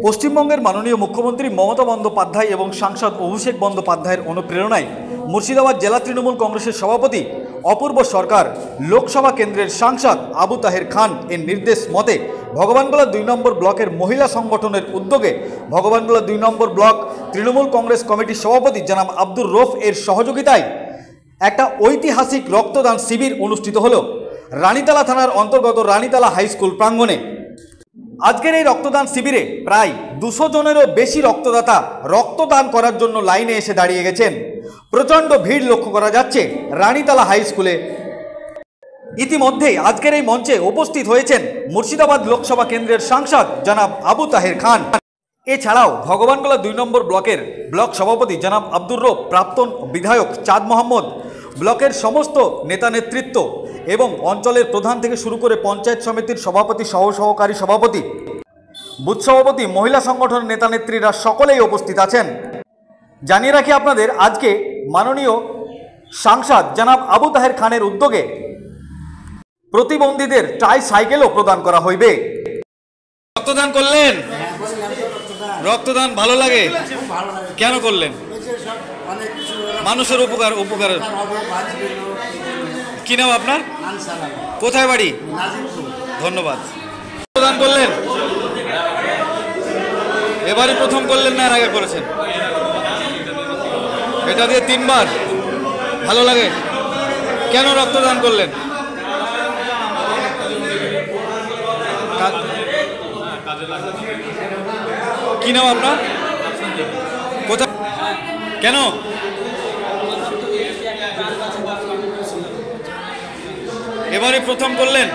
পশ্চিমবঙ্গের মাননীয় মুখ্যমন্ত্রী মমতা বন্দ্যোপাধ্যায় এবং সাংসদ অভিষেক বন্দ্যোপাধ্যায়ের অনুপ্রেরণায় মুর্শিদাবাদ জেলা তৃণমূল কংগ্রেসের সভাপতি অপূর্ব সরকার লোকসভা কেন্দ্রের সাংসদ আবু তাহের খান এর নির্দেশ মতে ভগবানগোলা 2 নম্বর ব্লকের মহিলা সংগঠনের উদ্যোগে ভগবানগোলা 2 নম্বর ব্লক তৃণমূল কংগ্রেস কমিটির সভাপতি জনাব আব্দুর রৌফ এর সহযোগিতায় একটা ঐতিহাসিক রক্তদান শিবির অনুষ্ঠিত হল রানীতলা থানার অন্তর্গত রানীতলা হাই স্কুল প্রাঙ্গণে। আজকের এই রক্তদান শিবিরে প্রায় 200 জনেরও বেশি রক্তদাতা রক্তদান করার জন্য লাইনে এসে দাঁড়িয়ে গেছেন। প্রচণ্ড ভিড় লক্ষ্য করা যাচ্ছে রানীতলা হাই স্কুলে। ইতিমধ্যেই আজকের এই মঞ্চে উপস্থিত হয়েছেন মুর্শিদাবাদ লোকসভা কেন্দ্রের সাংসদ জনাব আবু তাহের খান। এছাড়াও ভগবানগোলা 2 নম্বর ব্লকের ব্লক সভাপতি জনাব আব্দুর রৌফ, প্রাক্তন বিধায়ক চাঁদ মোহাম্মদ, ব্লকের সমস্ত নেতা নেতৃত্ব এবং অঞ্চলের প্রধান থেকে শুরু করে পঞ্চায়েত সমিতির সভাপতি, সহকারী সভাপতি, বুথ সভাপতি, মহিলা সংগঠনের নেতা নেত্রীরা সকলেই উপস্থিত আছেন। জানিয়ে রাখি আপনাদের, আজকে মাননীয় সাংসদ জনাব আবু তাহের খানের উদ্যোগে প্রতিবন্ধীদের ট্রাইসাইকেলও প্রদান করা হইবে। রক্তদান করলেন? রক্তদান ভালো লাগে? কেন করলেন? মানুষের উপকার। কি নাম আপনার? কোথায় বাড়ি? ধন্যবাদ। রক্তদান করলেন? এবারই প্রথম করলেন না এর আগে করেছেন? এটা দিয়ে 3 বার। ভালো লাগে? কেন রক্তদান করলেন? কি নাম আপনার? কোথায়? কেন? এবারে প্রথম করলেন?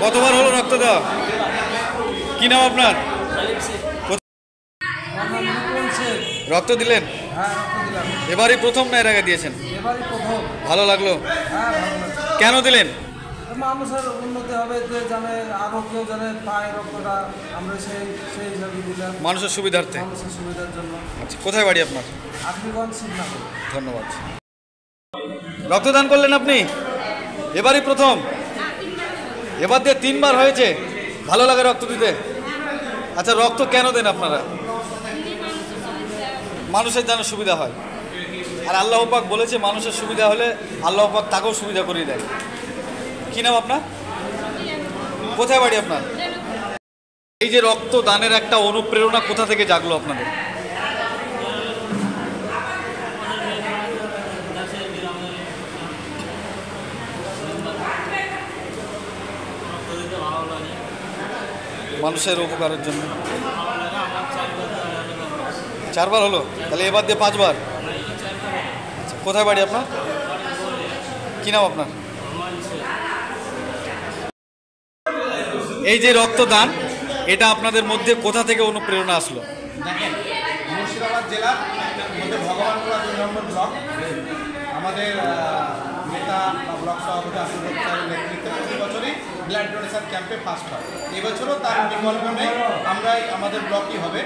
কতবার হলো রক্ত দেওয়া? কি নাম আপনার? রক্ত দিলেন? এবারই প্রথম না এর আগে দিয়েছেন? ভালো লাগলো? কেন দিলেন? মানুষের উন্নতি হবে, যে জানে আরো কেউ জানে পায় রক্তটা, আমরা সেই হিসাবে দিলাম মানুষের সুবিধার্থে, মানুষের সুবিধার জন্য। আচ্ছা, কোথায় বাড়ি আপনার? আখরিগঞ্জ, শিবনগর। ধন্যবাদ। রক্তদান করলেন আপনি? এবারই প্রথম? এবার দিয়ে 3 বার হয়েছে। ভালো লাগে রক্ত দিতে? আচ্ছা, রক্ত কেন দেন আপনারা? মানুষের যেন সুবিধা হয়। আর আল্লাহ পাক বলেছে মানুষের সুবিধা হলে আল্লাহ পাক তাকেও সুবিধা করিয়ে দেয়। কি নাম আপনার? কোথায় বাড়ি আপনার? এই যে রক্তদানের একটা অনুপ্রেরণা কোথা থেকে জাগলো আপনাদের? মানুষের উপকারের জন্য। 4 বার হলো? তাহলে এবার দিয়ে 5 বার। আচ্ছা, কোথায় বাড়ি আপনার? কি নাম আপনার? এই যে রক্তদান, এটা আপনাদের মধ্যে কোথা থেকে অনুপ্রেরণা আসলো? দেখেন, মুর্শিদাবাদ জেলার মধ্যে ভগবানগোলা 2 নম্বর ব্লক, আমাদের নেতা বা ব্লক সভাপতি আব্দুর রৌফ স্যারের নেতৃত্বে প্রতি বছরই ব্লাড ডোনেশন ক্যাম্পে ফার্স্ট হয়। এবছরও তার বিকল্প নেই, আমরাই আমাদের ব্লকই হবে।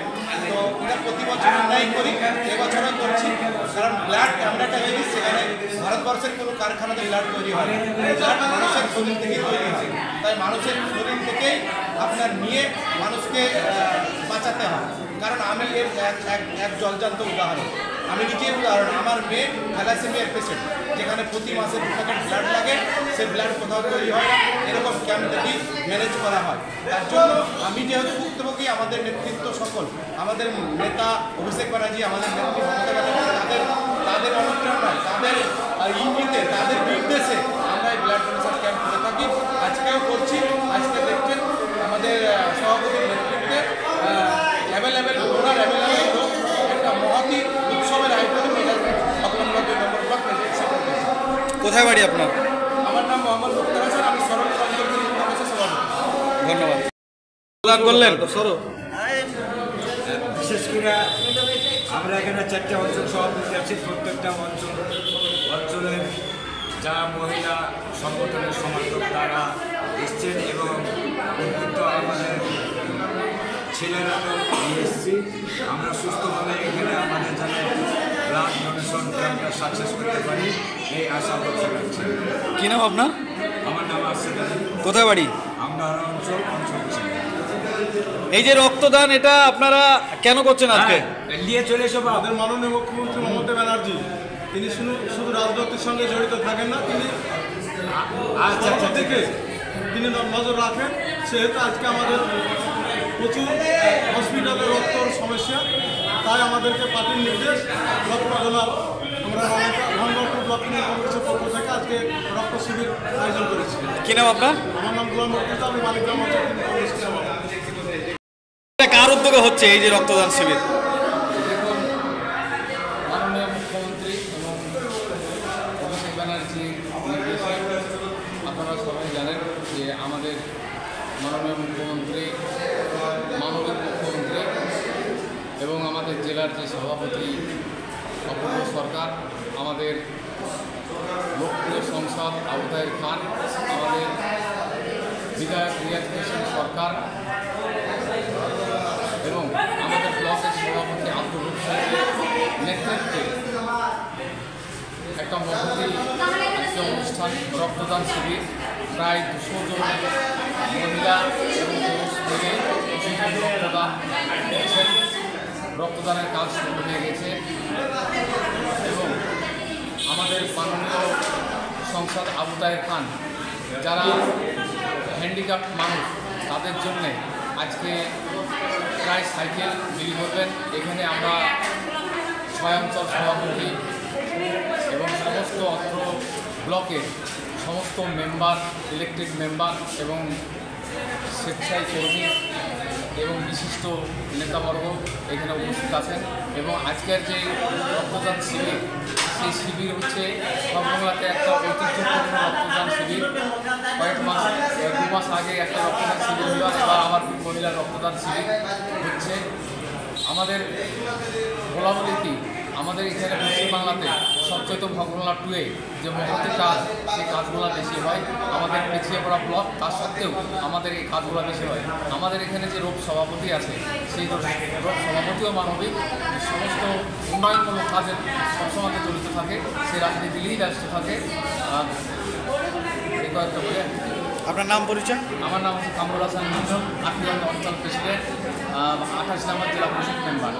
তো এটা প্রতি বছর আমরাই করি, এবছরও করছি। কারণ ব্লাড এমন একটা জিনিস, সেখানে ভারতবর্ষের কোনো কারখানাতে ব্লাড তৈরি হয় না, ব্লাড মানুষের শরীর থেকেই তৈরি হয়। তাই মানুষের শরীর থেকেই আপনার নিয়ে মানুষকে বাঁচাতে হয়। কারণ আমি এর এক জলজান্ত উদাহরণ, আমি নিজেই উদাহরণ। আমার মেয়ে থ্যালাসেমিয়ার পেশেন্ট, যেখানে প্রতি মাসে 2 প্যাকেট ব্লাড লাগে, সে ব্লাড কোথাও তৈরি হয় না, এরকম ক্যাম্প থেকেই ম্যানেজ করা হয়। তার জন্য আমি যেহেতু ভুক্তভোগী, আমাদের নেতৃত্ব সকল, আমাদের নেতা অভিষেক ব্যানার্জি, আমাদের নেত্রী মমতা ব্যানার্জি, তাদের অনুপ্রেরণায়, তাদের ইঙ্গিতে, তাদের নির্দেশে আমরা এই ব্লাড ডোনেশন ক্যাম্প করে থাকি। আজকেও করছি। আজকে দেখছেন আমাদের সভাপতির নেতৃত্বে অ্যাভেলেবেল ডোনার, অ্যাভেলেবেল লোক, একটা মহতি উৎসবের আয়োজনে ভগবানগোলা 2 নম্বর ব্লক প্রেসিডেন্সি করতেছি। কোথায় বাড়ি আপনার? আমার নাম মোহাম্মদ মুক্তার হাসান, আমি সরল কংগ্রেসের সভাপতি। ধন্যবাদ। রক্তদান করলেন? বিশেষ করে আমরা এখানে 4টে অঞ্চল সভাপতি আছি। প্রত্যেকটা অঞ্চলের যারা মহিলা সংগঠনের সমর্থক তারা এসছেন এবং উদ্বুদ্ধ আমাদের ছেলেরা তো নিয়ে এসেছি। আমরা সুস্থভাবে এখানে আমাদের যেন ব্লাড ডোনেশন ক্যাম্পটা সাকসেস করতে পারি, এই আশা ব্যবসা রাখছি। কি নাম আপনার? আমার নাম আশিক আলী। কোথায় বাড়ি? আমরা অঞ্চল ছিল। এই যে রক্তদান, এটা আপনারা কেন করছেন আজকে? নিয়ে চলে এসো বাবা। আমাদের মাননীয় মুখ্যমন্ত্রী মমতা ব্যানার্জি তিনি শুধু রাজনীতির সঙ্গে জড়িত থাকেন না, তিনি আচ্ছা আচ্ছা ঠিক থেকে আছে। তিনি নজর রাখেন। সেহেতু আজকে আমাদের প্রচুর হসপিটালে রক্তর সমস্যা, তাই আমাদেরকে পার্টির নির্দেশ রক্ত ডোনার আমরা ভাঙ্গরপুর ব্লক কংগ্রেসের পক্ষ থেকে আজকে রক্ত শিবির আয়োজন করেছি। কি নাম আপনার? আমার নাম গোলাম মুর্তজা, আমি মানিকগ্রাম অঞ্চল কংগ্রেসের সভাপতি। এটা কার উদ্যোগে হচ্ছে এই যে রক্তদান শিবির? দেখুন, মাননীয় মুখ্যমন্ত্রী এবং অভিষেক ব্যানার্জির নির্দেশে আপনারা সবাই জানেন যে আমাদের মাননীয় মুখ্যমন্ত্রী, মানবিক মুখ্যমন্ত্রী এবং আমাদের জেলার যে সভাপতি অপূর্ব সরকার, আমাদের লোকপ্রিয় সংসদ আবু তাহের খান, আমাদের বিধায়ক রিয়াজ হোসেন সরকার এবং আমাদের ব্লকের সভাপতি আব্দুল রুফসানের নেতৃত্বে একটা মহতি একটি অনুষ্ঠান, রক্তদান শিবির। প্রায় 200 জন মহিলা এবং পুরুষ মিলে রক্তদান করছেন। রক্তদানের কাজ শুরু হয়ে গেছে এবং আমাদের মাননীয় সংসদ আবু তাহের খান, যারা হ্যান্ডিক্যাপ মানুষ, তাদের জন্যে আজকে প্রায় সাইকেল বিলি করবেন। এখানে আমরা 6 অঞ্চল সভাপতি এবং সমস্ত অত্র ব্লকের সমস্ত মেম্বার, ইলেকটেড মেম্বার এবং স্বেচ্ছায় কর্মী এবং বিশিষ্ট নেতাবর্গ এখানে উপস্থিত আছেন। এবং আজকের যে রক্তদান শিবির, সেই শিবির হচ্ছে সর্ববাংলাতে একটা ঐতিহ্যপূর্ণ রক্তদান শিবির। কয়েক মাস 2 মাস আগে একটা রক্তদান শিবির হলো, এবার আবার মহিলা রক্তদান শিবির হচ্ছে। আমাদের বলা বলি কি, আমাদের এখানে পশ্চিমবাংলাতে সবচেয়ে ভগবানলা 2-এ যে মহতি কাজ, সেই কাজগুলো বেশি হয়। আমাদের পিছিয়ে পড়া ব্লক, তার সত্ত্বেও আমাদের এই কাজগুলো বেশি হয়। আমাদের এখানে যে রোগ সভাপতি আছে, সেই রোগ সভাপতিও মানবিক, সমস্ত উন্নয়নমূলক কাজে সবসময় জড়িত থাকে, সে রাজনীতি নিয়েই ব্যস্ত থাকে। আর এই কয়েকটা বলে আপনার নাম পরিচয়? আমার নাম হচ্ছে কামরুল হাসান মিঠুন, 8 অঞ্চল প্রেসিডেন্ট, 28 নম্বর জেলা পরিষদ মেম্বার।